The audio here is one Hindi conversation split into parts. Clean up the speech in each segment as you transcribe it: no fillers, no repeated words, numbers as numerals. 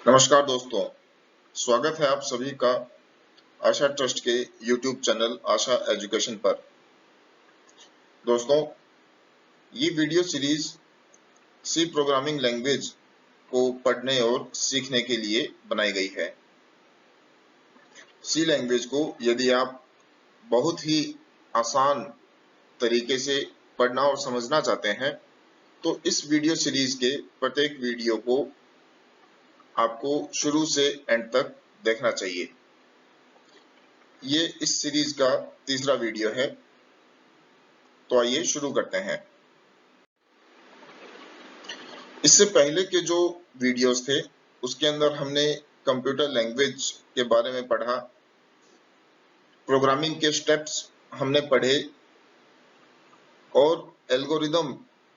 नमस्कार दोस्तों, स्वागत है आप सभी का आशा ट्रस्ट के YouTube चैनल आशा एजुकेशन पर। दोस्तों, ये video series C programming language को पढ़ने और सीखने के लिए बनाई गई है। सी लैंग्वेज को यदि आप बहुत ही आसान तरीके से पढ़ना और समझना चाहते हैं, तो इस वीडियो सीरीज के प्रत्येक वीडियो को आपको शुरू से एंड तक देखना चाहिए। ये इस सीरीज का तीसरा वीडियो है, तो आइए शुरू करते हैं। इससे पहले के जो वीडियोस थे उसके अंदर हमने कंप्यूटर लैंग्वेज के बारे में पढ़ा, प्रोग्रामिंग के स्टेप्स हमने पढ़े और एल्गोरिदम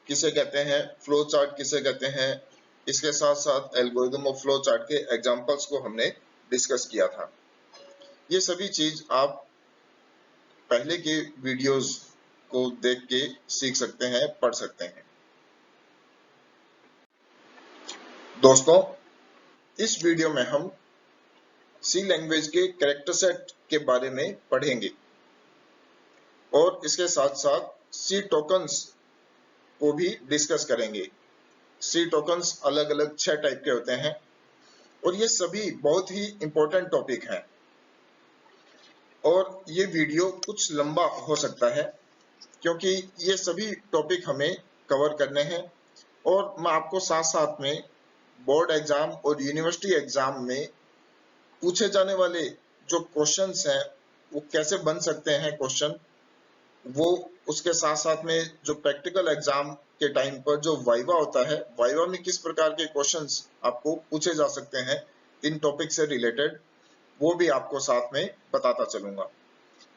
किसे कहते हैं, फ्लो चार्ट किसे कहते हैं, इसके साथ साथ एल्गोरिदम और फ्लो चार्ट के एग्जांपल्स को हमने डिस्कस किया था। ये सभी चीज आप पहले के वीडियोस को देख के सीख सकते हैं, पढ़ सकते हैं। दोस्तों, इस वीडियो में हम सी लैंग्वेज के कैरेक्टर सेट के बारे में पढ़ेंगे और इसके साथ साथ सी टोकन्स को भी डिस्कस करेंगे। सी टोकन्स अलग अलग 6 टाइप के होते हैं और ये सभी बहुत ही इंपॉर्टेंट टॉपिक हैं और ये वीडियो कुछ लंबा हो सकता है क्योंकि ये सभी टॉपिक हमें कवर करने हैं और मैं आपको साथ साथ में बोर्ड एग्जाम और यूनिवर्सिटी एग्जाम में पूछे जाने वाले जो क्वेश्चंस हैं वो कैसे बन सकते हैं क्वेश्चन, वो उसके साथ साथ में जो प्रैक्टिकल एग्जाम के टाइम पर जो वाइवा होता है, वाइवा में किस प्रकार के क्वेश्चंस आपको पूछे जा सकते हैं इन टॉपिक से रिलेटेड, वो भी आपको साथ में बताता चलूंगा।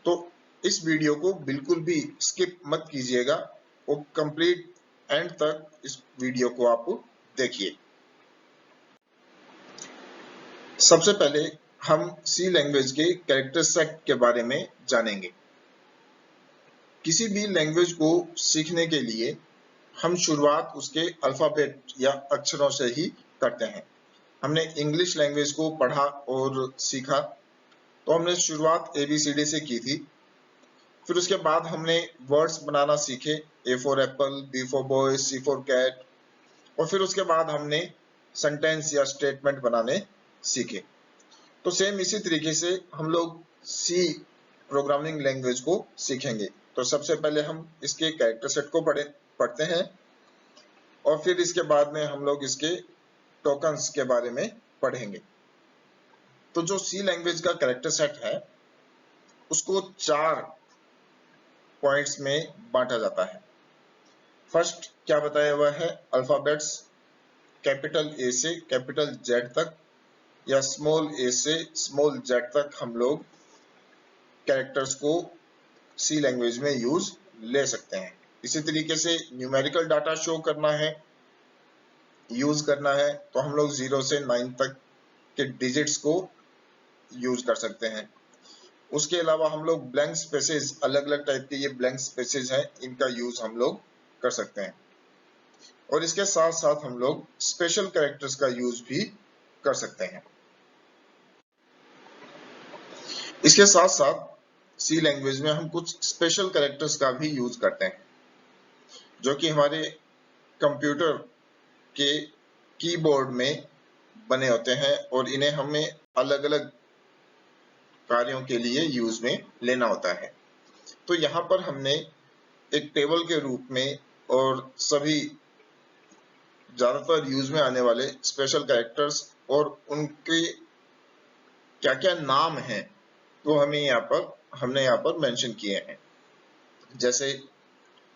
तो इस वीडियो को बिल्कुल भी स्किप मत कीजिएगा और कंप्लीट एंड तक इस वीडियो को आप देखिए। सबसे पहले हम सी लैंग्वेज के कैरेक्टर सेट के बारे में जानेंगे। किसी भी लैंग्वेज को सीखने के लिए हम शुरुआत उसके अल्फाबेट या अक्षरों से ही करते हैं। हमने इंग्लिश लैंग्वेज को पढ़ा और सीखा तो हमने शुरुआत ABCD से की थी। फिर उसके बाद हमने वर्ड्स बनाना सीखे, A for apple, B for boy, C for cat, और फिर उसके बाद हमने सेंटेंस या स्टेटमेंट बनाने सीखे। तो सेम इसी तरीके से हम लोग सी प्रोग्रामिंग लैंग्वेज को सीखेंगे। तो सबसे पहले हम इसके कैरेक्टर सेट को पढ़ते हैं और फिर इसके बाद में हम लोग इसके टोकन्स के बारे में पढ़ेंगे। तो जो सी लैंग्वेज का कैरेक्टर सेट है उसको 4 पॉइंट्स में बांटा जाता है। फर्स्ट क्या बताया हुआ है, अल्फाबेट्स कैपिटल A से कैपिटल Z तक या स्मॉल a से स्मॉल z तक हम लोग कैरेक्टर्स को सी लैंग्वेज में यूज ले सकते हैं। इसी तरीके से न्यूमेरिकल डाटा शो करना है, यूज करना है, तो हम लोग 0 से 9 तक के डिजिट्स को यूज कर सकते हैं। उसके अलावा हम लोग ब्लैंक स्पेसेस, अलग अलग टाइप के ये ब्लैंक स्पेसेस हैं, इनका यूज हम लोग कर सकते हैं और इसके साथ साथ हम लोग स्पेशल कैरेक्टर्स का यूज भी कर सकते हैं। इसके साथ साथ सी लैंग्वेज में हम कुछ स्पेशल कैरेक्टर्स का भी यूज करते हैं जो कि हमारे कंप्यूटर के कीबोर्ड में बने होते हैं और इन्हें हमें अलग अलग कार्यों के लिए यूज में लेना होता है। तो यहाँ पर हमने एक टेबल के रूप में और सभी ज्यादातर यूज में आने वाले स्पेशल कैरेक्टर्स और उनके क्या क्या नाम हैं तो हमने यहाँ पर मेंशन किए हैं। जैसे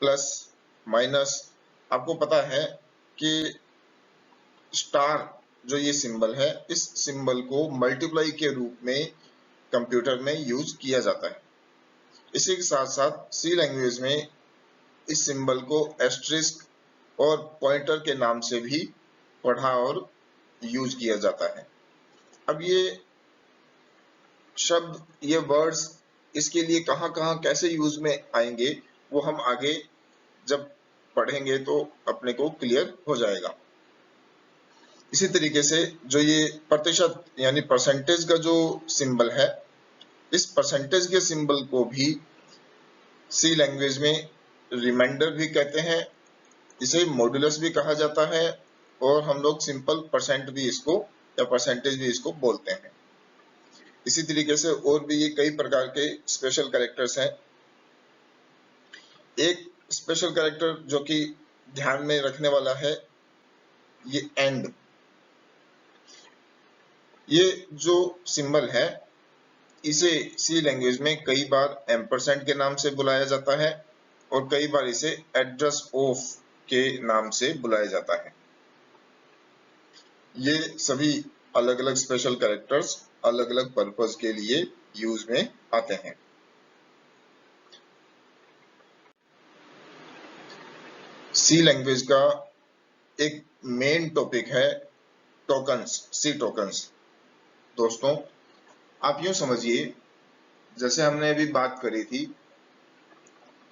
प्लस, माइनस, आपको पता है कि स्टार जो ये सिंबल है, इस सिंबल को मल्टीप्लाई के रूप में कंप्यूटर में यूज किया जाता है। इसी के साथ साथ सी लैंग्वेज में इस सिंबल को एस्टरिस्क और पॉइंटर के नाम से भी पढ़ा और यूज किया जाता है। अब ये शब्द, ये वर्ड्स इसके लिए कहाँ कहाँ कैसे यूज में आएंगे वो हम आगे जब पढ़ेंगे तो अपने को क्लियर हो जाएगा। इसी तरीके से जो ये प्रतिशत यानी परसेंटेज का जो सिंबल है, इस परसेंटेज के सिंबल को भी सी लैंग्वेज में रिमाइंडर भी कहते हैं, इसे मॉड्यूलस भी कहा जाता है, और हम लोग सिंपल परसेंट भी इसको या परसेंटेज भी इसको बोलते हैं। इसी तरीके से और भी ये कई प्रकार के स्पेशल कैरेक्टर्स हैं। एक स्पेशल कैरेक्टर जो कि ध्यान में रखने वाला है, ये एंड। ये जो सिंबल है, इसे सी लैंग्वेज में कई बार एम्परसेंड के नाम से बुलाया जाता है और कई बार इसे एड्रेस ऑफ के नाम से बुलाया जाता है। ये सभी अलग अलग स्पेशल कैरेक्टर्स अलग अलग पर्पस के लिए यूज में आते हैं। सी लैंग्वेज का एक मेन टॉपिक है टोकन्स, सी टोकन्स। दोस्तों, आप यूं समझिए, जैसे हमने अभी बात करी थी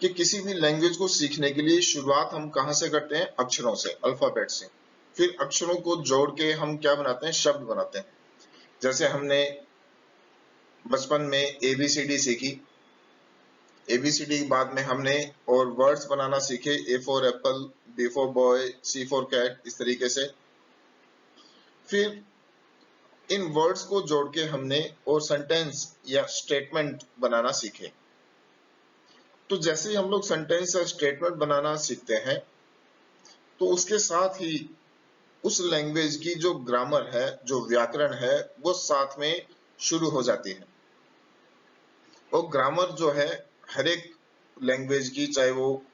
कि किसी भी लैंग्वेज को सीखने के लिए शुरुआत हम कहां से करते हैं? अक्षरों से, अल्फाबेट से। फिर अक्षरों को जोड़ के हम क्या बनाते हैं? शब्द बनाते हैं। जैसे हमने बचपन में ABCD सीखी, ABCD के बाद में हमने और वर्ड्स बनाना सीखे, A for apple, B for boy, C for cat, इस तरीके से। फिर इन वर्ड्स को जोड़ के हमने और सेंटेंस या स्टेटमेंट बनाना सीखे। तो जैसे ही हम लोग सेंटेंस या स्टेटमेंट बनाना सीखते हैं, तो उसके साथ ही उस लैंग्वेज की जो ग्रामर है, जो व्याकरण है, वो साथ में शुरू हो जाती है। और ग्रामर जो है हर एक लैंग्वेज की, चाहे वो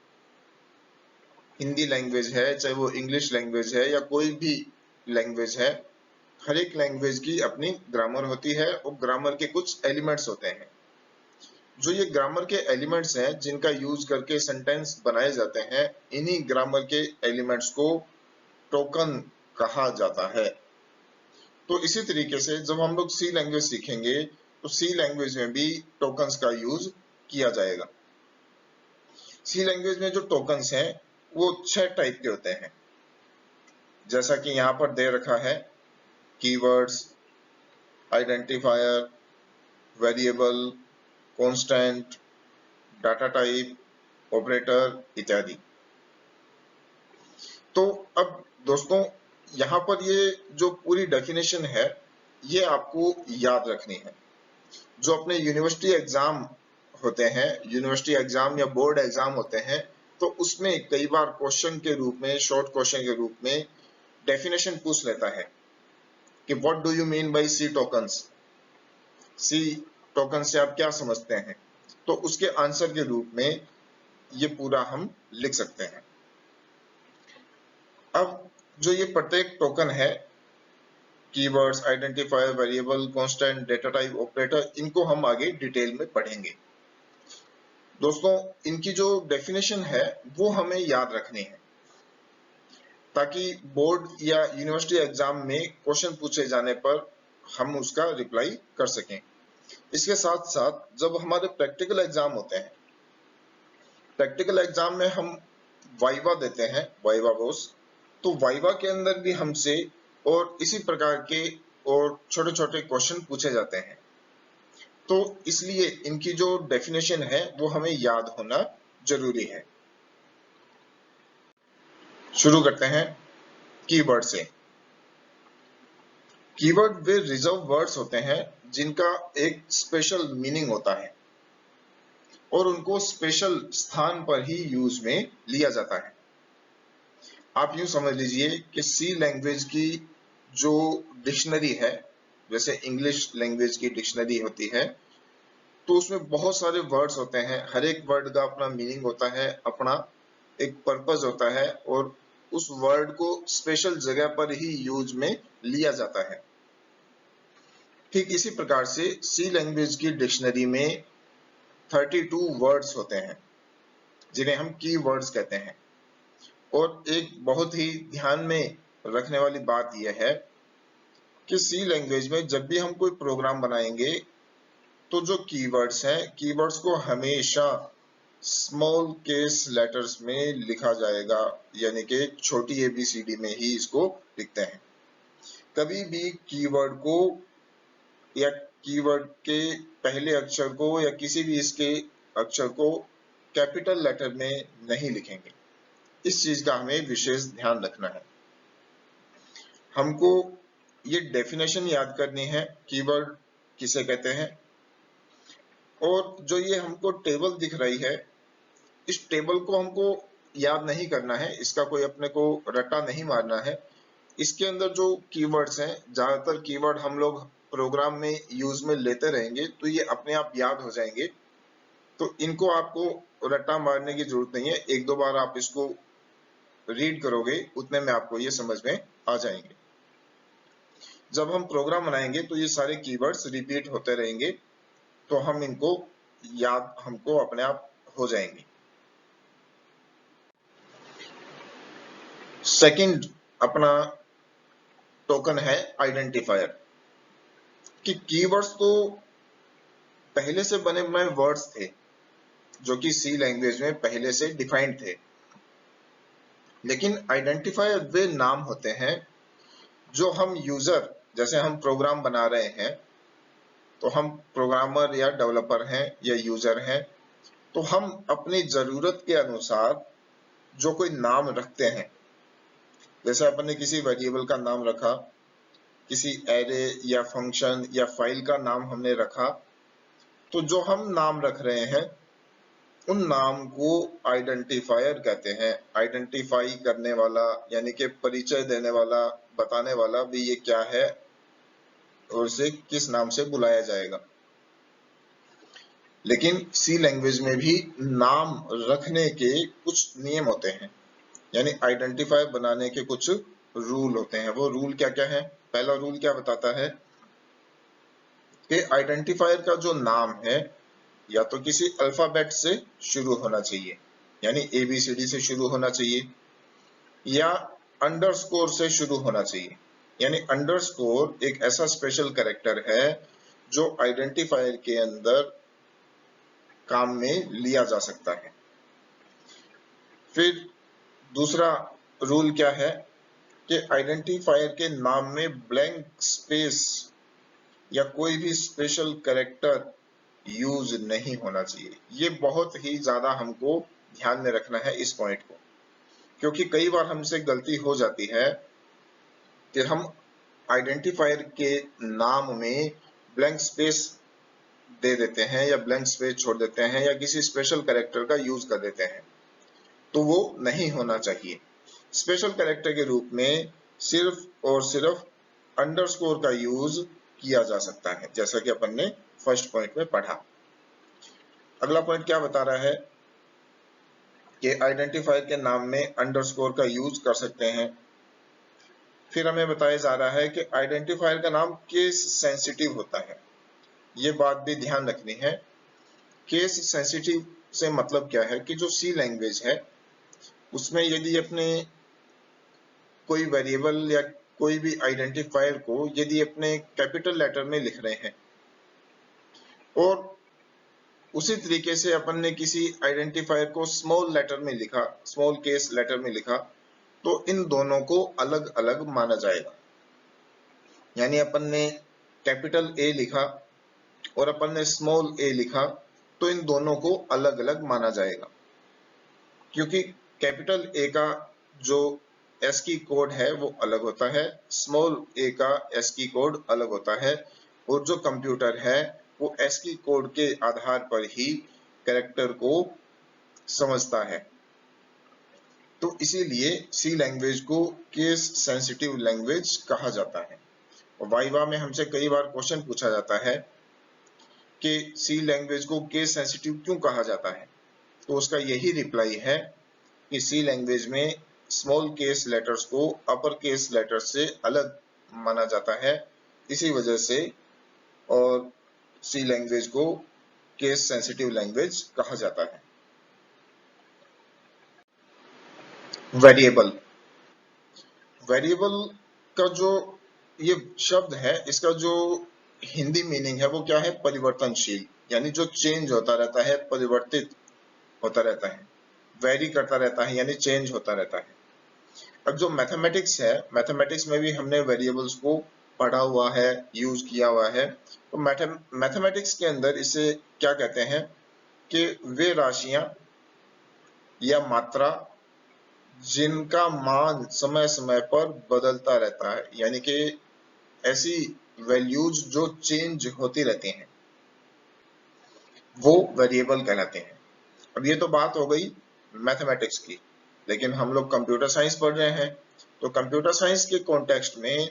हिंदी लैंग्वेज है, चाहे वो इंग्लिश लैंग्वेज है, या कोई भी लैंग्वेज है, हर एक लैंग्वेज की अपनी ग्रामर होती है और ग्रामर के कुछ एलिमेंट्स होते हैं। जो ये ग्रामर के एलिमेंट्स हैं जिनका यूज करके सेंटेंस बनाए जाते हैं, इन्हीं ग्रामर के एलिमेंट्स को टोकन कहा जाता है। तो इसी तरीके से जब हम लोग सी लैंग्वेज सीखेंगे, तो सी लैंग्वेज में भी टोकन्स का यूज किया जाएगा। सी लैंग्वेज में जो टोकन्स हैं वो 6 टाइप के होते हैं, जैसा कि यहाँ पर दे रखा है। Keywords, identifier, variable, constant, data type, operator इत्यादि। तो अब दोस्तों, यहाँ पर ये जो पूरी डेफिनेशन है, ये आपको याद रखनी है। जो अपने यूनिवर्सिटी एग्जाम होते हैं, यूनिवर्सिटी एग्जाम या बोर्ड एग्जाम होते हैं, तो उसमें कई बार क्वेश्चन के रूप में, शॉर्ट क्वेश्चन के रूप में डेफिनेशन पूछ लेता है कि what do you mean by C tokens, C token से आप क्या समझते हैं। तो उसके आंसर के रूप में ये पूरा हम लिख सकते हैं। अब जो ये प्रत्येक टोकन है, keywords, identifier, variable, constant, data type, operator, इनको हम आगे डिटेल में पढ़ेंगे। दोस्तों, इनकी जो डेफिनेशन है वो हमें याद रखनी है, ताकि बोर्ड या यूनिवर्सिटी एग्जाम में क्वेश्चन पूछे जाने पर हम उसका रिप्लाई कर सकें। इसके साथ साथ जब हमारे प्रैक्टिकल एग्जाम होते हैं, प्रैक्टिकल एग्जाम में हम वाइवा देते हैं, वाइवा बोस, तो वाइवा के अंदर भी हमसे और इसी प्रकार के और छोटे छोटे क्वेश्चन पूछे जाते हैं। तो इसलिए इनकी जो डेफिनेशन है वो हमें याद होना जरूरी है। शुरू करते हैं कीवर्ड से। कीवर्ड वे रिजर्व वर्ड्स होते हैं जिनका एक स्पेशल मीनिंग होता है और उनको स्पेशल स्थान पर ही यूज में लिया जाता है। आप यूं समझ लीजिए कि सी लैंग्वेज की जो डिक्शनरी है, जैसे इंग्लिश लैंग्वेज की डिक्शनरी होती है, तो उसमें बहुत सारे वर्ड्स होते हैं। हर एक वर्ड का अपना मीनिंग होता है, अपना एक पर्पस होता है, और उस वर्ड को स्पेशल जगह पर ही यूज में लिया जाता है। ठीक इसी प्रकार से सी लैंग्वेज की डिक्शनरी में 32 वर्ड्स होते हैं जिन्हें हम की वर्ड्स कहते हैं। और एक बहुत ही ध्यान में रखने वाली बात यह है कि सी लैंग्वेज में जब भी हम कोई प्रोग्राम बनाएंगे, तो जो कीवर्ड्स हैं, कीवर्ड्स को हमेशा स्मॉल केस लेटर्स में लिखा जाएगा, यानी कि छोटी ABCD में ही इसको लिखते हैं। कभी भी कीवर्ड को या कीवर्ड के पहले अक्षर को या किसी भी इसके अक्षर को कैपिटल लेटर में नहीं लिखेंगे। इस चीज का हमें विशेष ध्यान रखना है। हमको ये डेफिनेशन याद करनी है, कीवर्ड किसे कहते हैं, और जो ये हमको टेबल दिख रही है, इस टेबल को हमको याद नहीं करना है, इसका कोई अपने को रट्टा नहीं मारना है। इसके अंदर जो कीवर्ड्स हैं, ज्यादातर कीवर्ड हम लोग प्रोग्राम में यूज में लेते रहेंगे, तो ये अपने आप याद हो जाएंगे। तो इनको आपको रट्टा मारने की जरूरत नहीं है, एक दो बार आप इसको रीड करोगे उतने में आपको ये समझ में आ जाएंगे। जब हम प्रोग्राम बनाएंगे तो ये सारे कीवर्ड्स रिपीट होते रहेंगे, तो हम इनको याद हमको अपने आप हो जाएंगे। सेकंड अपना टोकन है आइडेंटिफायर, कि कीवर्ड्स तो पहले से बने बनाए वर्ड्स थे जो कि सी लैंग्वेज में पहले से डिफाइंड थे, लेकिन आइडेंटिफायर वे नाम होते हैं जो हम यूजर, जैसे हम प्रोग्राम बना रहे हैं, तो हम प्रोग्रामर या डेवलपर हैं या यूजर हैं, तो हम अपनी जरूरत के अनुसार जो कोई नाम रखते हैं, जैसे अपन ने किसी वेरिएबल का नाम रखा, किसी एरे या फंक्शन या फाइल का नाम हमने रखा, तो जो हम नाम रख रहे हैं उन नाम को आइडेंटिफायर कहते हैं। आइडेंटिफाई करने वाला यानी कि परिचय देने वाला, बताने वाला भी ये क्या है और इसे किस नाम से बुलाया जाएगा। लेकिन सी लैंग्वेज में भी नाम रखने के कुछ नियम होते हैं, यानी आइडेंटिफायर बनाने के कुछ रूल होते हैं। वो रूल क्या क्या है? पहला रूल क्या बताता है कि आइडेंटिफायर का जो नाम है या तो किसी अल्फाबेट से शुरू होना चाहिए, यानी ABCD से शुरू होना चाहिए, या अंडरस्कोर से शुरू होना चाहिए। यानी अंडरस्कोर एक ऐसा स्पेशल कैरेक्टर है जो आइडेंटिफायर के अंदर काम में लिया जा सकता है। फिर दूसरा रूल क्या है कि आइडेंटिफायर के नाम में ब्लैंक स्पेस या कोई भी स्पेशल कैरेक्टर यूज नहीं होना चाहिए। ये बहुत ही ज्यादा हमको ध्यान में रखना है इस पॉइंट को, क्योंकि कई बार हमसे गलती हो जाती है कि हम आइडेंटिफायर के नाम में ब्लैंक स्पेस दे देते हैं या ब्लैंक स्पेस छोड़ देते हैं या किसी स्पेशल कैरेक्टर का यूज कर देते हैं, तो वो नहीं होना चाहिए। स्पेशल कैरेक्टर के रूप में सिर्फ और सिर्फ अंडरस्कोर का यूज किया जा सकता है, जैसा कि अपन ने फर्स्ट पॉइंट में पढ़ा। अगला पॉइंट क्या बता रहा है कि आइडेंटिफायर के नाम में अंडरस्कोर का यूज कर सकते हैं। फिर हमें बताया जा रहा है कि आइडेंटिफायर का नाम केस सेंसिटिव होता है। ये बात भी ध्यान रखनी है। केस सेंसिटिव से मतलब क्या है कि जो सी लैंग्वेज है उसमें यदि अपने कोई वेरिएबल या कोई भी आइडेंटिफायर को यदि अपने कैपिटल लेटर में लिख रहे हैं और उसी तरीके से अपन ने किसी आइडेंटिफायर को स्मॉल लेटर में लिखा, स्मॉल केस लेटर में लिखा, तो इन दोनों को अलग अलग माना जाएगा। यानी अपन ने कैपिटल ए लिखा और अपन ने स्मॉल ए लिखा, तो इन दोनों को अलग अलग माना जाएगा, क्योंकि कैपिटल ए का जो एस की कोड है वो अलग होता है, स्मॉल ए का एस की कोड अलग होता है, और जो कंप्यूटर है वो एस की कोड के आधार पर ही कैरेक्टर को समझता है। तो इसीलिए सी लैंग्वेज को केस सेंसिटिव लैंग्वेज कहा जाता है। और वाइवा में हमसे कई बार क्वेश्चन पूछा जाता है कि सी लैंग्वेज को केस सेंसिटिव क्यों कहा जाता है, तो उसका यही रिप्लाई है कि सी लैंग्वेज में स्मॉल केस लेटर्स को अपर केस लेटर्स से अलग माना जाता है, इसी वजह से और सी लैंग्वेज को केस सेंसिटिव लैंग्वेज कहा जाता है। वेरिएबल, वेरिएबल का जो ये शब्द है इसका जो हिंदी मीनिंग है वो क्या है? परिवर्तनशील, यानी जो चेंज होता रहता है, परिवर्तित होता रहता है, वेरी करता रहता है, यानी चेंज होता रहता है। अब जो मैथमेटिक्स है, मैथमेटिक्स में भी हमने वेरिएबल्स को पढ़ा हुआ है, यूज किया हुआ है। तो मैथमेटिक्स के अंदर इसे क्या कहते हैं कि वे राशियां या मात्रा जिनका मान समय समय पर बदलता रहता है, यानी कि ऐसी वैल्यूज जो चेंज होती रहती हैं, वो वेरिएबल कहलाते हैं। अब ये तो बात हो गई मैथमेटिक्स की, लेकिन हम लोग कंप्यूटर साइंस पढ़ रहे हैं, तो कंप्यूटर साइंस के कॉन्टेक्स्ट में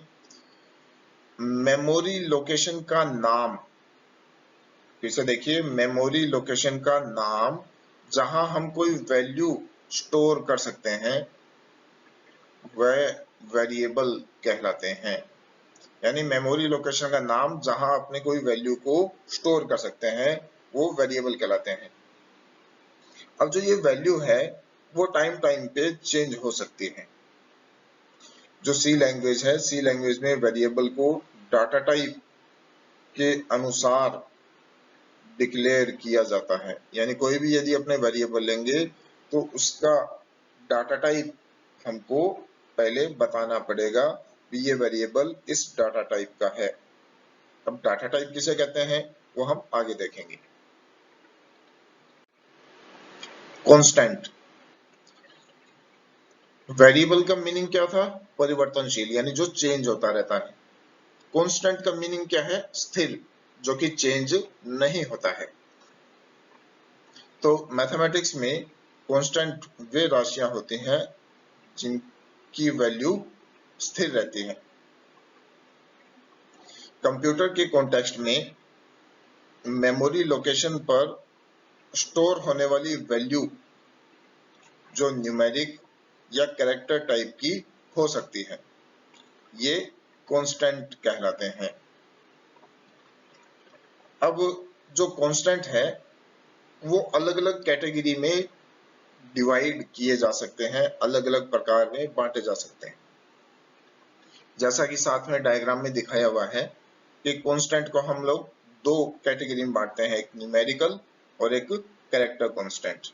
मेमोरी लोकेशन का नाम, फिर से देखिए, मेमोरी लोकेशन का नाम जहां हम कोई वैल्यू स्टोर कर सकते हैं वह वेरिएबल कहलाते हैं। यानी मेमोरी लोकेशन का नाम जहां अपने कोई वैल्यू को स्टोर कर सकते हैं वो वेरिएबल कहलाते हैं। अब जो ये वैल्यू है वो टाइम टाइम पे चेंज हो सकती है। जो सी लैंग्वेज है, सी लैंग्वेज में वेरिएबल को डाटा टाइप के अनुसार डिक्लेयर किया जाता है। यानी कोई भी यदि अपने वेरिएबल लेंगे तो उसका डाटा टाइप हमको पहले बताना पड़ेगा कि ये वेरिएबल इस डाटा टाइप का है। अब डाटा टाइप किसे कहते हैं वो हम आगे देखेंगे। कांस्टेंट, वेरिएबल का मीनिंग क्या था? परिवर्तनशील, यानी जो चेंज होता रहता है। कांस्टेंट का मीनिंग क्या है? स्थिर, जो कि चेंज नहीं होता है। तो मैथमेटिक्स में कांस्टेंट वे राशियां होती हैं जिनकी वैल्यू स्थिर रहती है। कंप्यूटर के कॉन्टेक्स्ट में मेमोरी लोकेशन पर स्टोर होने वाली वैल्यू जो न्यूमेरिक या कैरेक्टर टाइप की हो सकती है, ये कांस्टेंट कहलाते हैं। अब जो कांस्टेंट है वो अलग अलग कैटेगरी में डिवाइड किए जा सकते हैं, अलग अलग प्रकार में बांटे जा सकते हैं। जैसा कि साथ में डायग्राम में दिखाया हुआ है कि कांस्टेंट को हम लोग दो कैटेगरी में बांटते हैं, एक न्यूमेरिकल और एक कैरेक्टर कांस्टेंट।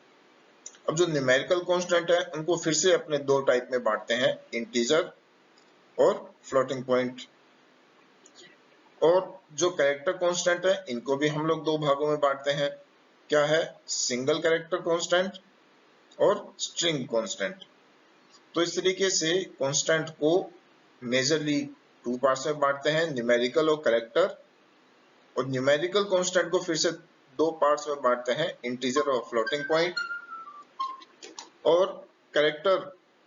अब जो न्यूमेरिकल कांस्टेंट है उनको फिर से अपने दो टाइप में बांटते हैं, इंटीजर और फ्लोटिंग पॉइंट। और जो कैरेक्टर कांस्टेंट है इनको भी हम लोग दो भागों में बांटते हैं, क्या है? सिंगल कैरेक्टर कांस्टेंट और स्ट्रिंग कांस्टेंट। तो इस तरीके से कांस्टेंट को मेजरली टू पार्ट्स में बांटते हैं, न्यूमेरिकल और कैरेक्टर। और न्यूमेरिकल कांस्टेंट को फिर से दो पार्ट्स में बांटते हैं, इंटीजर और फ्लोटिंग पॉइंट। और कैरेक्टर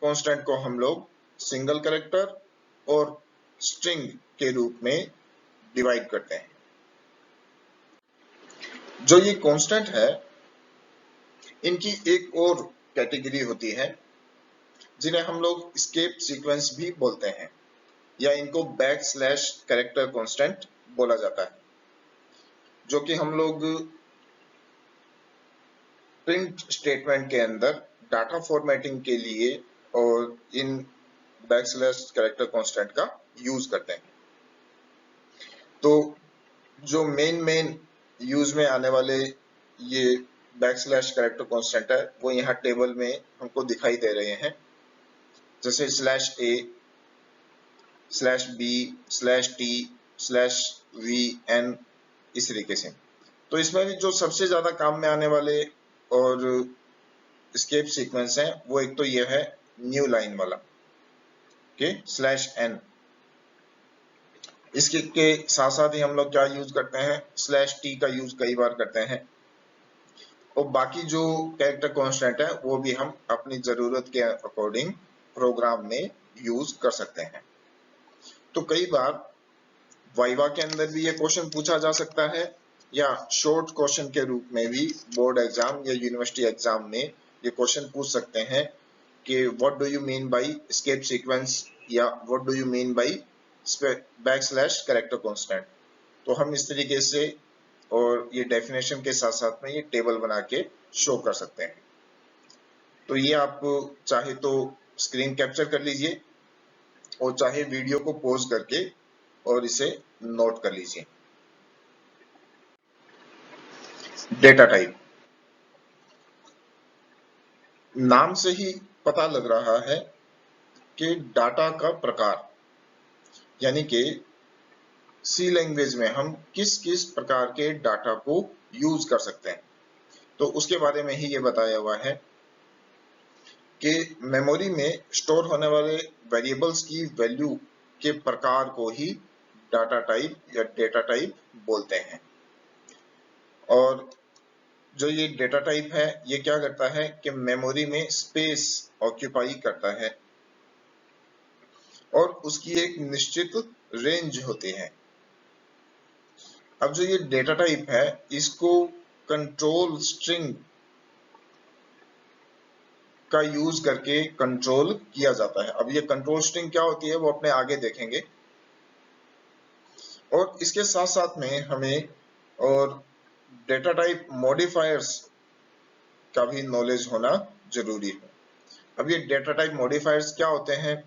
कांस्टेंट को हम लोग सिंगल कैरेक्टर और स्ट्रिंग के रूप में डिवाइड करते हैं। जो ये कांस्टेंट है इनकी एक और कैटेगरी होती है जिन्हें हम लोग एस्केप सीक्वेंस भी बोलते हैं, या इनको बैक स्लैश कैरेक्टर कांस्टेंट बोला जाता है, जो कि हम लोग प्रिंट स्टेटमेंट के अंदर डाटा फॉर्मेटिंग के लिए और in back slash character constant का यूज करते हैं। तो जो मेन यूज में आने वाले ये बैक स्लैश कैरेक्टर कांस्टेंट है वो यहाँ टेबल में हमको दिखाई दे रहे हैं, जैसे slash A, slash B, slash T, slash V N, इस तरीके से। तो इसमें भी जो सबसे ज्यादा काम में आने वाले और एस्केप सीक्वेंस है वो एक तो ये है न्यू लाइन वाला, के स्लैश एन। इसके के साथ साथ ही हम लोग क्या यूज करते हैं? स्लैश टी का यूज कई बार करते हैं। और बाकी जो कैरेक्टर कांस्टेंट है वो भी हम अपनी जरूरत के अकॉर्डिंग प्रोग्राम में यूज कर सकते हैं। तो कई बार वाइवा के अंदर भी ये क्वेश्चन पूछा जा सकता है, या शॉर्ट क्वेश्चन के रूप में भी बोर्ड एग्जाम या यूनिवर्सिटी एग्जाम में ये क्वेश्चन पूछ सकते हैं कि what do you mean by escape sequence, या what do you mean by back slash character constant. तो हम इस तरीके से और ये डेफिनेशन के साथ साथ में ये टेबल बना के शो कर सकते हैं। तो ये आप चाहे तो स्क्रीन कैप्चर कर लीजिए और चाहे वीडियो को पॉज करके और इसे नोट कर लीजिए। डेटा टाइप, नाम से ही पता लग रहा है के डाटा का प्रकार, यानी कि सी लैंग्वेज में हम किस किस प्रकार के डाटा को यूज कर सकते हैं, तो उसके बारे में ही ये बताया हुआ है कि मेमोरी में स्टोर होने वाले वेरिएबल्स की वैल्यू के प्रकार को ही डाटा टाइप या डेटा टाइप बोलते हैं। और जो ये डेटा टाइप है ये क्या करता है कि मेमोरी में स्पेस ऑक्यूपाई करता है और उसकी एक निश्चित रेंज होती है। अब जो ये डेटा टाइप है इसको कंट्रोल स्ट्रिंग का यूज करके कंट्रोल किया जाता है। अब ये कंट्रोल स्ट्रिंग क्या होती है वो अपने आगे देखेंगे। और इसके साथ साथ में हमें और डेटा टाइप मॉडिफायर्स का भी नॉलेज होना जरूरी है। अब ये डेटा टाइप मॉडिफायर्स क्या होते हैं,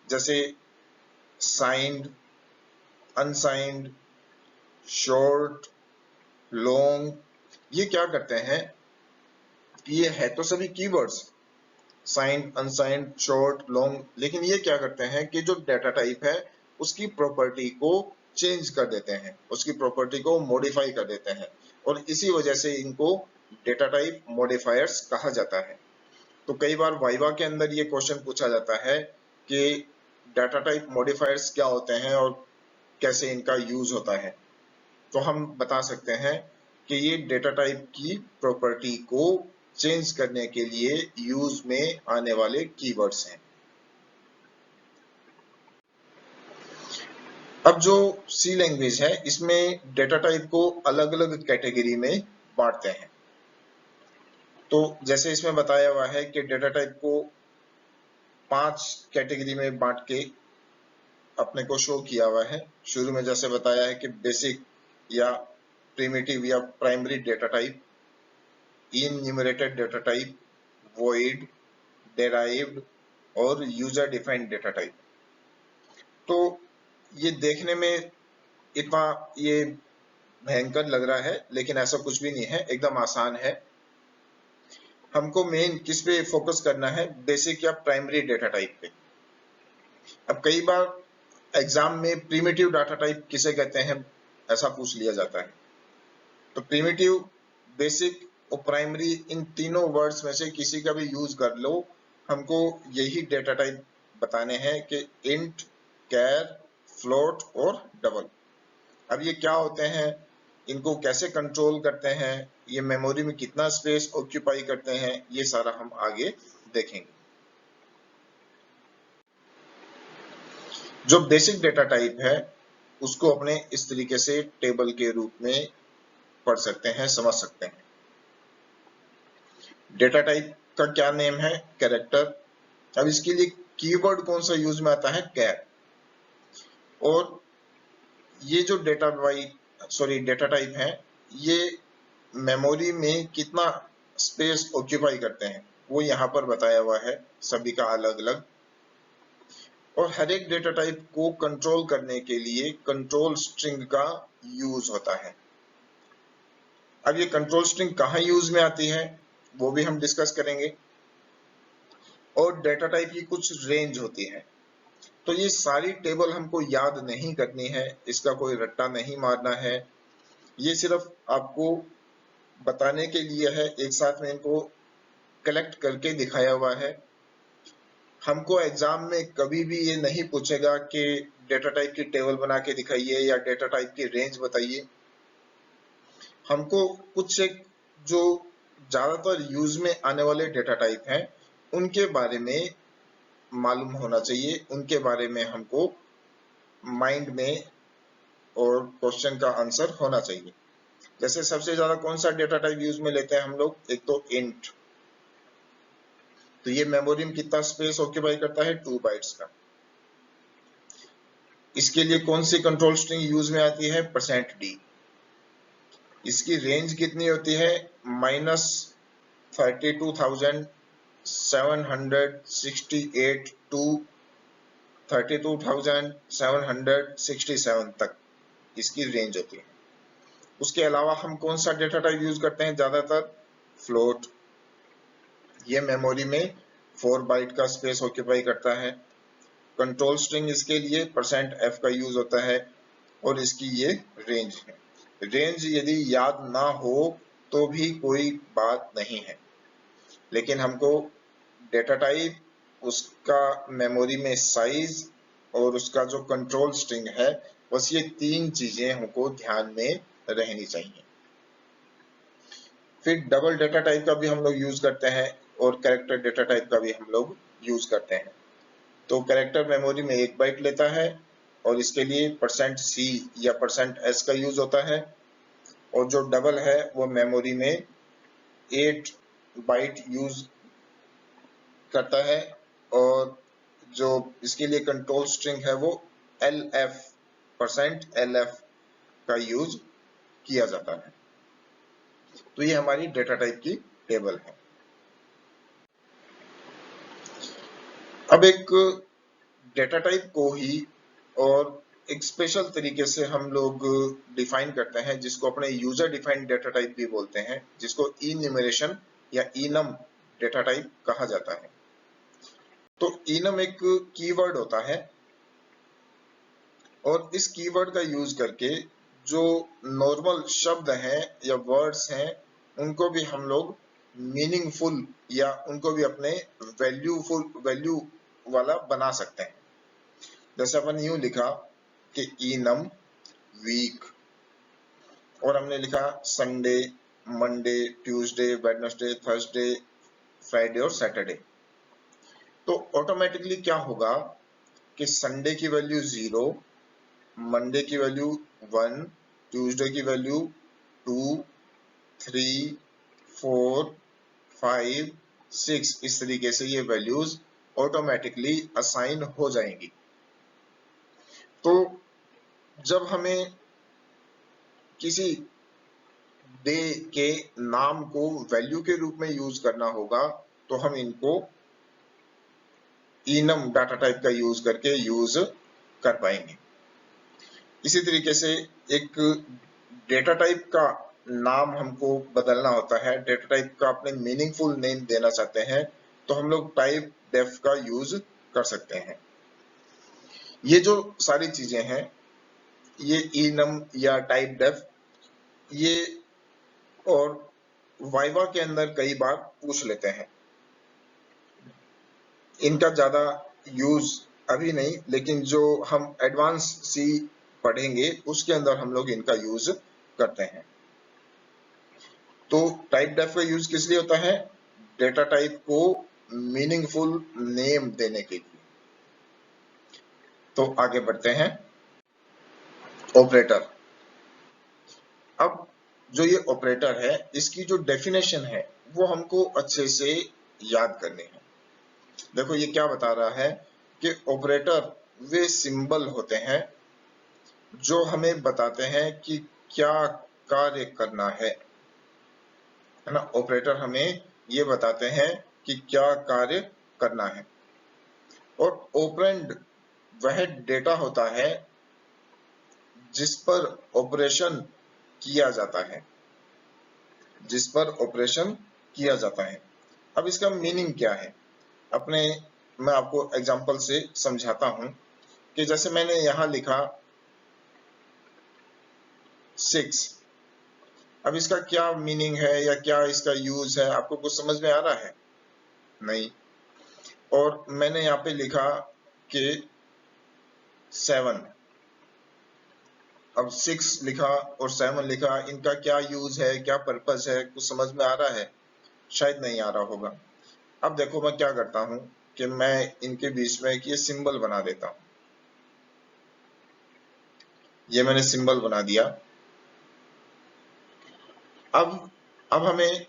जैसे साइंड, अनसाइंड, शॉर्ट, लॉन्ग, ये क्या करते हैं कि ये है तो सभी keywords signed, unsigned, short, long, लेकिन ये क्या करते हैं कि जो डेटा टाइप है उसकी प्रॉपर्टी को चेंज कर देते हैं, उसकी प्रॉपर्टी को मॉडिफाई कर देते हैं और इसी वजह से इनको डेटा टाइप मॉडिफायर्स कहा जाता है। तो कई बार वाइवा के अंदर ये क्वेश्चन पूछा जाता है कि डेटा टाइप मॉडिफायर्स क्या होते हैं और कैसे इनका यूज होता है। तो हम बता सकते हैं कि ये डेटा टाइप की प्रॉपर्टी को चेंज करने के लिए यूज में आने वाले कीवर्ड्स हैं। अब जो सी लैंग्वेज है इसमें डेटा टाइप को अलग अलग कैटेगरी में बांटते हैं। तो जैसे इसमें बताया हुआ है कि डेटा टाइप को 5 कैटेगरी में बांट के अपने को शो किया हुआ है। शुरू में जैसे बताया है कि बेसिक या प्रिमिटिव या primary data type, enumerated data type, void, derived और यूजर डिफाइंड डेटा टाइप। तो ये देखने में इतना ये भयंकर लग रहा है लेकिन ऐसा कुछ भी नहीं है, एकदम आसान है। हमको मेन किस पे फोकस करना है, बेसिक या प्राइमरी डेटा टाइप पे। अब कई बार एग्जाम में प्रिमिटिव डाटा टाइप किसे कहते हैं ऐसा पूछ लिया जाता है। तो प्रिमिटिव, बेसिक और प्राइमरी, इन तीनों वर्ड्स में से किसी का भी यूज कर लो, हमको यही डेटा टाइप बताने हैं कि इंट, कैर, फ्लोट और डबल। अब ये क्या होते हैं, इनको कैसे कंट्रोल करते हैं, ये मेमोरी में कितना स्पेस ऑक्यूपाई करते हैं, ये सारा हम आगे देखेंगे। जो बेसिक डेटा टाइप है उसको अपने इस तरीके से टेबल के रूप में पढ़ सकते हैं, समझ सकते हैं। डेटा टाइप का क्या नेम है, कैरेक्टर। अब इसके लिए कीवर्ड कौन सा यूज में आता है, कैर। और ये जो डेटा टाइप है ये मेमोरी में कितना स्पेस ऑक्यूपाई करते हैं वो यहाँ पर बताया हुआ है, सभी का अलग अलग। और हर एक डेटा टाइप को कंट्रोल करने के लिए कंट्रोल स्ट्रिंग का यूज होता है। अब ये कंट्रोल स्ट्रिंग कहाँ यूज में आती है वो भी हम डिस्कस करेंगे। और डेटा टाइप की कुछ रेंज होती है। तो ये सारी टेबल हमको याद नहीं करनी है, इसका कोई रट्टा नहीं मारना है, ये सिर्फ आपको बताने के लिए है। एक साथ में इनको कलेक्ट करके दिखाया हुआ है। हमको एग्जाम में कभी भी ये नहीं पूछेगा कि डेटा टाइप की टेबल बना के दिखाइए या डेटा टाइप की रेंज बताइए। हमको कुछ एक जो ज्यादातर यूज में आने वाले डेटा टाइप हैं उनके बारे में मालूम होना चाहिए, उनके बारे में हमको माइंड में और क्वेश्चन का आंसर होना चाहिए। जैसे सबसे ज्यादा कौन सा डेटा टाइप यूज में लेते हैं हम लोग, एक तो इंट। तो ये मेमोरी में कितना स्पेस ऑक्यूपाई करता है, 2 बाइट्स का। इसके लिए कौन सी कंट्रोल स्ट्रिंग यूज में आती है, %d। इसकी रेंज कितनी होती है, -32,768 टू 32,767 तक इसकी रेंज होती है। उसके अलावा हम कौन सा डेटा टाइप यूज करते हैं ज्यादातर, फ्लोट। ये मेमोरी में 4 बाइट का स्पेस ऑक्यूपाई करता है। कंट्रोल स्ट्रिंग इसके लिए %f का यूज होता है और इसकी ये रेंज है। रेंज यदि याद ना हो तो भी कोई बात नहीं है, लेकिन हमको डेटा टाइप, उसका मेमोरी में साइज और उसका जो कंट्रोल स्ट्रिंग है, बस ये 3 चीजें हमको ध्यान में रहनी चाहिए। फिर डबल डेटा टाइप का भी हम लोग यूज करते हैं और कैरेक्टर डेटा टाइप का भी हम लोग यूज करते हैं। तो कैरेक्टर मेमोरी में 1 बाइट लेता है और इसके लिए %c या %s का यूज होता है, और जो डबल है वो मेमोरी में 8 बाइट यूज करता है, और जो इसके लिए कंट्रोल स्ट्रिंग है वो LF %LF का यूज किया जाता है। तो ये हमारी डेटा टाइप की टेबल है। अब एक डेटा टाइप को ही और एक स्पेशल तरीके से हम लोग डिफाइन करते हैं, जिसको अपने यूजर डिफाइंड डेटा टाइप भी बोलते हैं, जिसको इन्यूमरेशन या इनम डेटा टाइप कहा जाता है। तो इनम एक कीवर्ड होता है, और इस कीवर्ड का यूज करके जो नॉर्मल शब्द हैं या वर्ड्स हैं, उनको भी हम लोग मीनिंगफुल या उनको भी अपने वैल्यू वाला बना सकते हैं। जैसे अपन यूं लिखा कि इनम वीक, और हमने लिखा Sunday, Monday, Tuesday, Wednesday, Thursday, Friday और सैटरडे। तो ऑटोमेटिकली क्या होगा कि संडे की वैल्यू 0, मंडे की वैल्यू 1, ट्यूसडे की वैल्यू 2, 3, 4, 5, 6, इस तरीके से ये वैल्यूज ऑटोमेटिकली असाइन हो जाएंगी। तो जब हमें किसी डे के नाम को वैल्यू के रूप में यूज करना होगा, तो हम इनको इनम डाटा टाइप का यूज करके यूज कर पाएंगे। इसी तरीके से एक डेटा टाइप का नाम हमको बदलना होता है, डेटा टाइप का अपने मीनिंगफुल नेम देना चाहते हैं, तो हम लोग टाइप डेफ का यूज कर सकते हैं। ये जो सारी चीजें हैं, ये इनम या टाइप डेफ, ये और वाइवा के अंदर कई बार पूछ लेते हैं। इनका ज्यादा यूज अभी नहीं, लेकिन जो हम एडवांस सी पढ़ेंगे उसके अंदर हम लोग इनका यूज करते हैं। तो टाइप डेफ का यूज किस लिए होता है? डेटा टाइप को मीनिंगफुल नेम देने के लिए। तो आगे बढ़ते हैं। ऑपरेटर। अब जो ये ऑपरेटर है, इसकी जो डेफिनेशन है वो हमको अच्छे से याद करनी है। देखो ये क्या बता रहा है कि ऑपरेटर वे सिंबल होते हैं जो हमें बताते हैं कि क्या कार्य करना है ना। ऑपरेटर हमें ये बताते हैं कि क्या कार्य करना है। और ऑपरेंड वह डेटा होता है जिस पर ऑपरेशन किया जाता है, जिस पर ऑपरेशन किया जाता है। अब इसका मीनिंग क्या है, मैं आपको एग्जांपल से समझाता हूं कि जैसे मैंने यहां लिखा 6। अब इसका क्या मीनिंग है या क्या इसका यूज है, आपको कुछ समझ में आ रहा है? नहीं। और मैंने यहाँ पे लिखा कि 7। अब 6 लिखा और 7 लिखा, इनका क्या यूज है, क्या पर्पस है, कुछ समझ में आ रहा है? शायद नहीं आ रहा होगा। अब देखो मैं क्या करता हूं कि मैं इनके बीच में एक ये सिंबल बना देता हूं। ये मैंने सिंबल बना दिया। अब हमें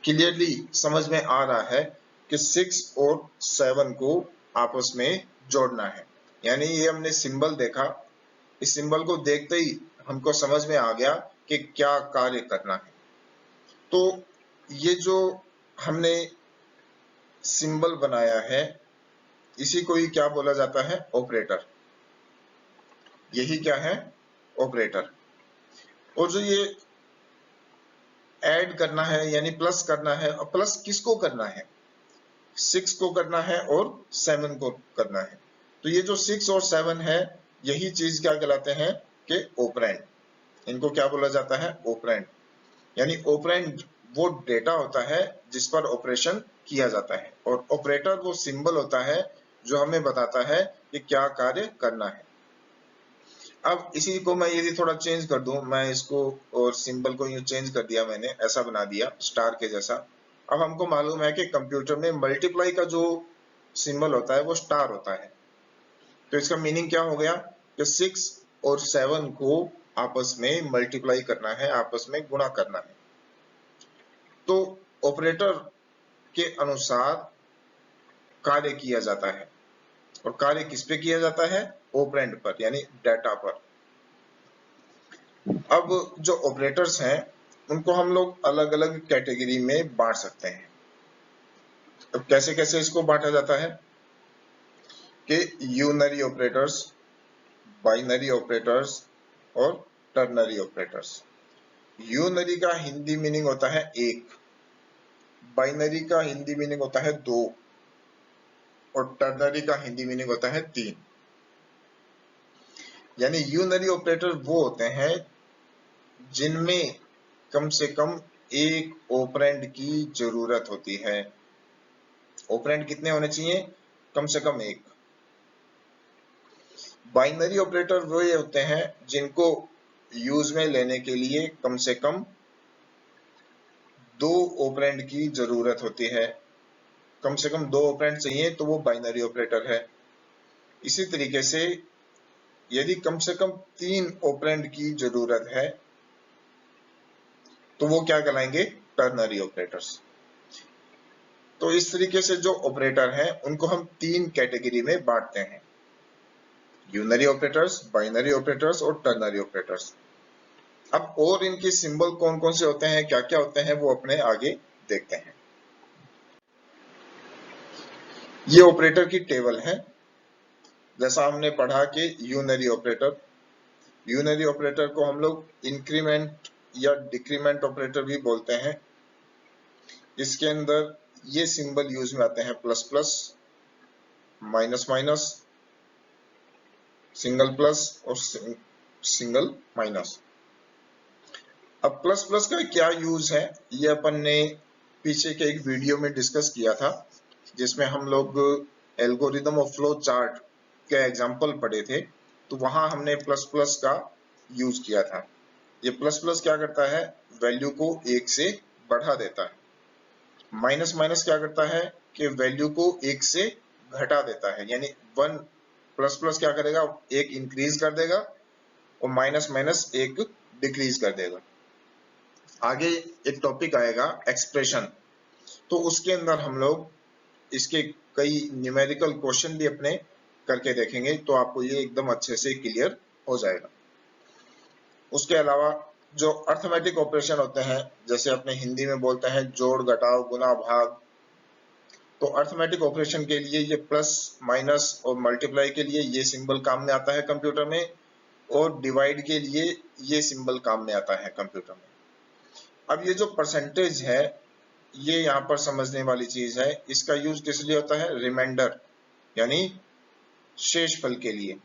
क्लियरली समझ में आ रहा है कि 6 और 7 को आपस में जोड़ना है। यानी ये हमने सिंबल देखा, इस सिंबल को देखते ही हमको समझ में आ गया कि क्या कार्य करना है। तो ये जो हमने सिंबल बनाया है, इसी को ही क्या बोला जाता है? ऑपरेटर। यही क्या है? ऑपरेटर। और जो ये ऐड करना है यानी प्लस करना है, और प्लस किसको करना है? 6 को करना है और 7 को करना है। तो ये जो 6 और 7 है, यही चीज क्या कहलाते हैं कि ऑपरेंड। इनको क्या बोला जाता है? ऑपरेंड। यानी ऑपरेंड वो डेटा होता है जिस पर ऑपरेशन किया जाता है, और ऑपरेटर वो सिंबल होता है जो हमें बताता है कि क्या कार्य करना है। अब इसी को मैं यदि थोड़ा चेंज कर दूं, मैं इसको और सिंबल को यूं चेंज कर दिया, मैंने ऐसा बना दिया स्टार के जैसा। अब हमको मालूम है कि कंप्यूटर में मल्टीप्लाई का जो सिंबल होता है वो स्टार होता है। तो इसका मीनिंग क्या हो गया कि 6 और 7 को आपस में मल्टीप्लाई करना है, आपस में गुणा करना है। तो ऑपरेटर के अनुसार कार्य किया जाता है, और कार्य किस पे किया जाता है? ऑपरेंड पर, यानी डाटा पर। अब जो ऑपरेटर्स हैं उनको हम लोग अलग अलग कैटेगरी में बांट सकते हैं। अब कैसे कैसे इसको बांटा जाता है कि यूनरी ऑपरेटर्स, बाइनरी ऑपरेटर्स और टर्नरी ऑपरेटर्स। यूनरी का हिंदी मीनिंग होता है एक, बाइनरी का हिंदी मीनिंग होता है दो, और टर्नरी का हिंदी मीनिंग होता है तीन। यानी यूनरी ऑपरेटर वो होते हैं जिनमें कम से कम एक ऑपरेंड की जरूरत होती है। ऑपरेंड कितने होने चाहिए? कम से कम एक। बाइनरी ऑपरेटर वो ये होते हैं जिनको यूज में लेने के लिए कम से कम दो ऑपरेंड की जरूरत होती है। कम से कम दो ऑपरेंड चाहिए तो वो बाइनरी ऑपरेटर है। इसी तरीके से यदि कम से कम तीन ऑपरेंड की जरूरत है तो वो क्या कहलाएंगे? Ternary operators. तो इस तरीके से जो ऑपरेटर हैं उनको हम तीन कैटेगरी में बांटते हैं: यूनरी ऑपरेटर्स, बाइनरी ऑपरेटर्स और टर्नरी ऑपरेटर्स। अब और इनके सिंबल कौन कौन से होते हैं, क्या क्या होते हैं, वो अपने आगे देखते हैं। ये ऑपरेटर की टेबल है। जैसा हमने पढ़ा कि यूनरी ऑपरेटर को हम लोग इंक्रीमेंट या डिक्रीमेंट ऑपरेटर भी बोलते हैं। इसके अंदर ये सिंबल यूज में आते हैं: plus plus, minus minus, single plus और सिंगल माइनस। अब प्लस प्लस का क्या यूज है, ये अपन ने पीछे के एक वीडियो में डिस्कस किया था, जिसमें हम लोग एल्गोरिदम ऑफ फ्लो चार्ट के एग्जांपल पढ़े थे। तो वहां हमने प्लस प्लस का यूज किया था। ये प्लस प्लस क्या करता है? वैल्यू को एक से बढ़ा देता है। माइनस माइनस क्या करता है कि वैल्यू को एक से घटा देता है। यानी वन प्लस प्लस क्या करेगा? एक इंक्रीज कर देगा, और माइनस माइनस एक डिक्रीज कर देगा। आगे एक टॉपिक आएगा एक्सप्रेशन, तो उसके अंदर हम लोग इसके कई न्यूमेरिकल क्वेश्चन भी अपने करके देखेंगे, तो आपको ये एकदम अच्छे से क्लियर हो जाएगा। उसके अलावा जो अर्थमेटिक ऑपरेशन होते हैं, जैसे अपने हिंदी में बोलते हैं जोड़, घटाव, गुना, भाग, तो अर्थमेटिक ऑपरेशन के लिए ये प्लस, माइनस और मल्टीप्लाई के लिए ये सिंबल काम में आता है कंप्यूटर में, और डिवाइड के लिए ये सिंबल काम में आता है कंप्यूटर में। अब ये जो परसेंटेज है, ये यहाँ पर समझने वाली चीज है। इसका यूज किस लिए होता है? रिमाइंडर, यानी शेषफल के लिए।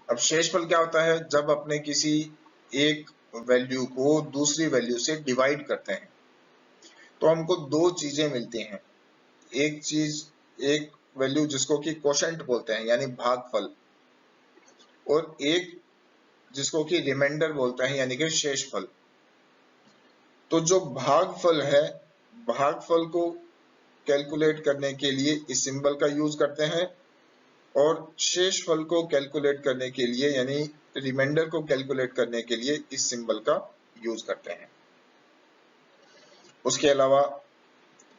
अब शेषफल क्या होता है? जब अपने किसी एक वैल्यू को दूसरी वैल्यू से डिवाइड करते हैं तो हमको दो चीजें मिलती हैं। एक चीज, एक वैल्यू जिसको कि कोशेंट बोलते हैं, यानी भागफल, और एक जिसको कि रिमाइंडर बोलते हैं, यानी कि शेषफल। तो जो भागफल है, भागफल को कैलकुलेट करने के लिए इस सिंबल का यूज करते हैं, और शेषफल को कैलकुलेट करने के लिए, यानी रिमाइंडर को कैलकुलेट करने के लिए इस सिंबल का यूज करते हैं। उसके अलावा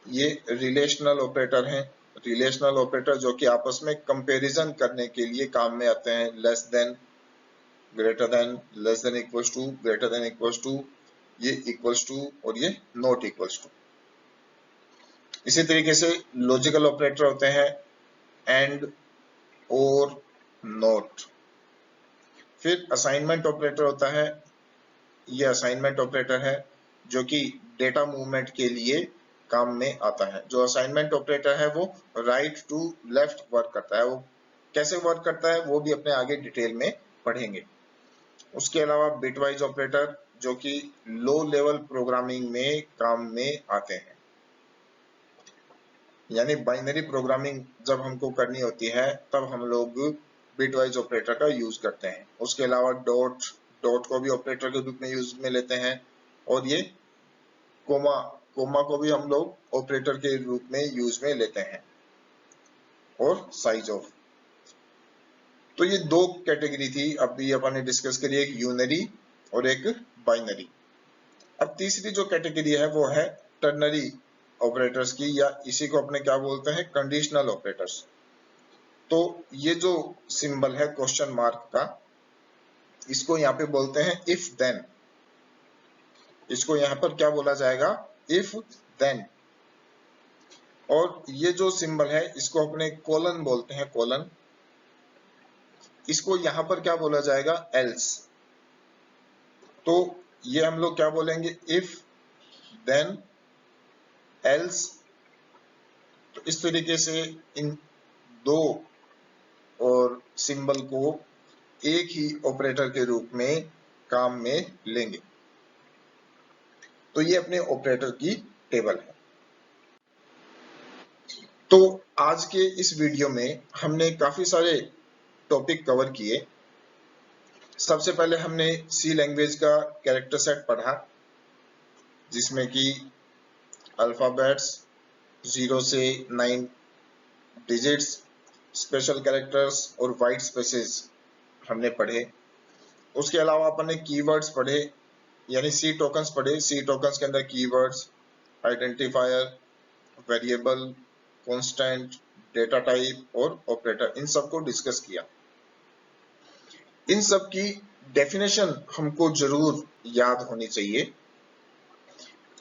ये रिलेशनल ऑपरेटर हैं। रिलेशनल ऑपरेटर जो कि आपस में कंपैरिजन करने के लिए काम में आते हैं: less than, greater than, less than equals to, greater than equals to, ये इक्वल्स टू और ये नॉट इक्वल्स टू। इसी तरीके से लॉजिकल ऑपरेटर होते हैं: एंड, और, नॉट। फिर असाइनमेंट ऑपरेटर होता है। ये असाइनमेंट ऑपरेटर है जो कि डेटा मूवमेंट के लिए काम में आता है। जो असाइनमेंट ऑपरेटर है वो राइट टू लेफ्ट वर्क करता है। वो कैसे वर्क करता है वो भी अपने आगे डिटेल में पढ़ेंगे। उसके अलावा बिटवाइज ऑपरेटर जो कि लो लेवल प्रोग्रामिंग में काम में आते हैं, यानी बाइनरी प्रोग्रामिंग जब हमको करनी होती है तब हम लोग बिटवाइज ऑपरेटर का यूज करते हैं। उसके अलावा डॉट को भी ऑपरेटर के रूप में यूज में लेते हैं, और ये कोमा को भी हम लोग ऑपरेटर के रूप में यूज में लेते हैं, और साइज ऑफ। तो ये दो कैटेगरी थी अभी अपन ने डिस्कस करी, एक यूनरी और एक बाइनरी। अब तीसरी जो कैटेगरी है वो है टर्नरी ऑपरेटर्स की, या इसी को अपने क्या बोलते हैं, कंडीशनल ऑपरेटर्स। तो ये जो सिंबल है क्वेश्चन मार्क का, इसको यहाँ पे बोलते हैं इफ देन। इसको यहाँ पर क्या बोला जाएगा, इफ देन। और ये जो सिंबल है इसको अपने कोलन बोलते हैं, कोलन। इसको यहाँ पर क्या बोला जाएगा, एल्स। तो ये हम लोग क्या बोलेंगे, इफ देन एल्स। तो इस तरीके से इन दो और सिंबल को एक ही ऑपरेटर के रूप में काम में लेंगे। तो ये अपने ऑपरेटर की टेबल है। तो आज के इस वीडियो में हमने काफी सारे टॉपिक कवर किए। सबसे पहले हमने सी लैंग्वेज का कैरेक्टर सेट पढ़ा, जिसमें कि अल्फाबेट्स 0 से 9 डिजिट्स, स्पेशल कैरेक्टर्स और व्हाइट स्पेसेस हमने पढ़े। उसके अलावा अपन ने कीवर्ड्स पढ़े, यानी सी टोकन्स पढ़े। सी टोकन्स के अंदर keywords, identifier, variable, constant, data type और ऑपरेटर, इन सब को डिस्कस किया। इन सब की डेफिनेशन हमको जरूर याद होनी चाहिए।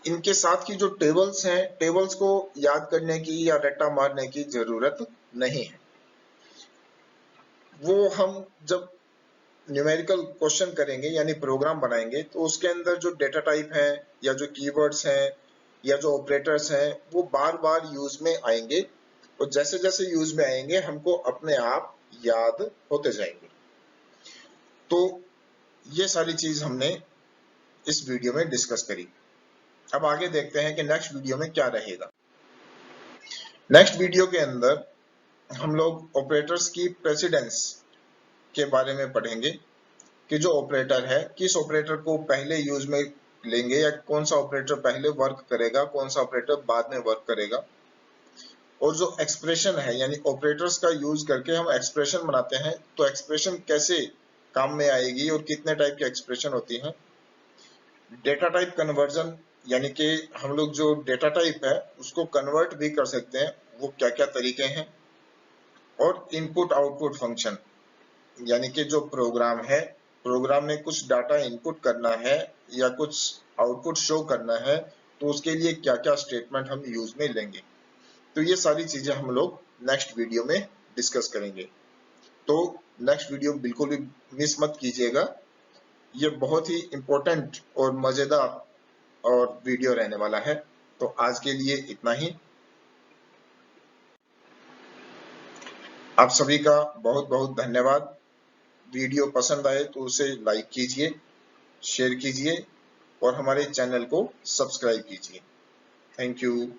इनके साथ की जो टेबल्स हैं, टेबल्स को याद करने की या रट्टा मारने की जरूरत नहीं है। वो हम जब न्यूमेरिकल क्वेश्चन करेंगे यानी प्रोग्राम बनाएंगे तो उसके अंदर जो डेटा टाइप है या जो कीवर्ड्स हैं या जो ऑपरेटर्स हैं वो बार बार यूज में आएंगे, और जैसे जैसे यूज में आएंगे हमको अपने आप याद होते जाएंगे। तो ये सारी चीज हमने इस वीडियो में डिस्कस करी। अब आगे देखते हैं कि नेक्स्ट वीडियो में क्या रहेगा। नेक्स्ट वीडियो के अंदर हम लोग ऑपरेटर्स की प्रेसिडेंस के बारे में पढ़ेंगे कि जो ऑपरेटर है किस ऑपरेटर को पहले यूज में लेंगे, या कौन सा ऑपरेटर पहले वर्क करेगा, कौन सा ऑपरेटर बाद में वर्क करेगा। और जो एक्सप्रेशन है यानी ऑपरेटर्स का यूज करके हम एक्सप्रेशन बनाते हैं, तो एक्सप्रेशन कैसे काम में आएगी और कितने टाइप की एक्सप्रेशन होती हैं। डेटा टाइप कन्वर्जन, यानी कि हम लोग जो डेटा टाइप है उसको कन्वर्ट भी कर सकते हैं, वो क्या क्या तरीके हैं। और इनपुट आउटपुट फंक्शन, यानी कि जो प्रोग्राम है, प्रोग्राम में कुछ डाटा इनपुट करना है या कुछ आउटपुट शो करना है, तो उसके लिए क्या क्या स्टेटमेंट हम यूज में लेंगे। तो ये सारी चीजें हम लोग नेक्स्ट वीडियो में डिस्कस करेंगे। तो नेक्स्ट वीडियो बिल्कुल भी मिस मत कीजिएगा, ये बहुत ही इंपॉर्टेंट और मजेदार और वीडियो रहने वाला है। तो आज के लिए इतना ही। आप सभी का बहुत बहुत धन्यवाद। वीडियो पसंद आए तो उसे लाइक कीजिए, शेयर कीजिए और हमारे चैनल को सब्सक्राइब कीजिए। Thank you.